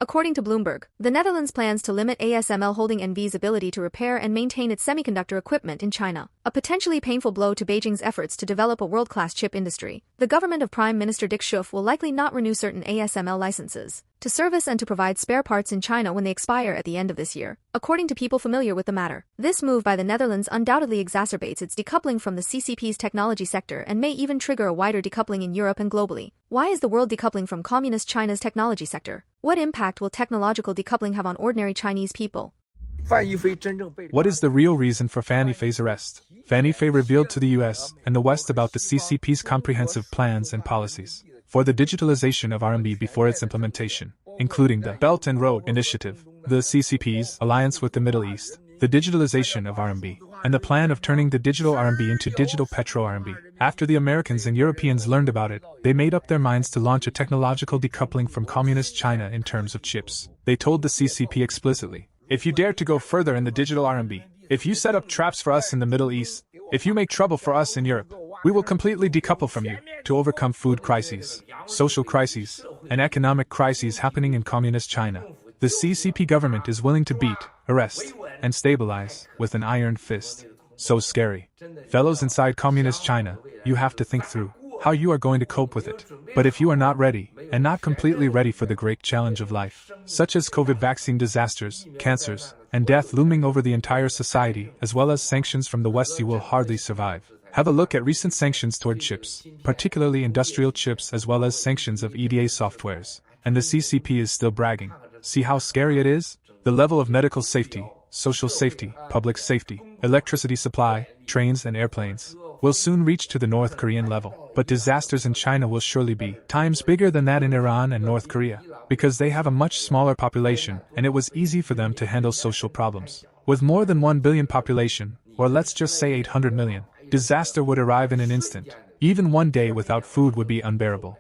According to Bloomberg, the Netherlands plans to limit ASML Holding N.V.'s ability to repair and maintain its semiconductor equipment in China, a potentially painful blow to Beijing's efforts to develop a world-class chip industry. The government of Prime Minister Dick Schoof will likely not renew certain ASML licenses to service and to provide spare parts in China when they expire at the end of this year, according to people familiar with the matter. This move by the Netherlands undoubtedly exacerbates its decoupling from the CCP's technology sector and may even trigger a wider decoupling in Europe and globally. Why is the world decoupling from Communist China's technology sector? What impact will technological decoupling have on ordinary Chinese people? What is the real reason for Fan Yifei's arrest? Fan Yifei revealed to the US and the West about the CCP's comprehensive plans and policies for the digitalization of RMB before its implementation, including the Belt and Road Initiative, the CCP's alliance with the Middle East, the digitalization of RMB, and the plan of turning the digital RMB into digital petro RMB. After the Americans and Europeans learned about it, they made up their minds to launch a technological decoupling from Communist China in terms of chips. They told the CCP explicitly, if you dare to go further in the digital RMB, if you set up traps for us in the Middle East, if you make trouble for us in Europe, we will completely decouple from you to overcome food crises, social crises, and economic crises happening in Communist China. The CCP government is willing to beat, arrest, and stabilize with an iron fist. So scary. Fellows inside Communist China, you have to think through how you are going to cope with it. But if you are not ready, and not completely ready for the great challenge of life, such as COVID vaccine disasters, cancers, and death looming over the entire society, as well as sanctions from the West, you will hardly survive. Have a look at recent sanctions toward chips, particularly industrial chips, as well as sanctions of EDA softwares. And the CCP is still bragging. See how scary it is? The level of medical safety, social safety, public safety, electricity supply, trains and airplanes will soon reach to the North Korean level. But disasters in China will surely be times bigger than that in Iran and North Korea, because they have a much smaller population and it was easy for them to handle social problems. With more than 1 billion population, or let's just say 800 million, disaster would arrive in an instant. Even one day without food would be unbearable.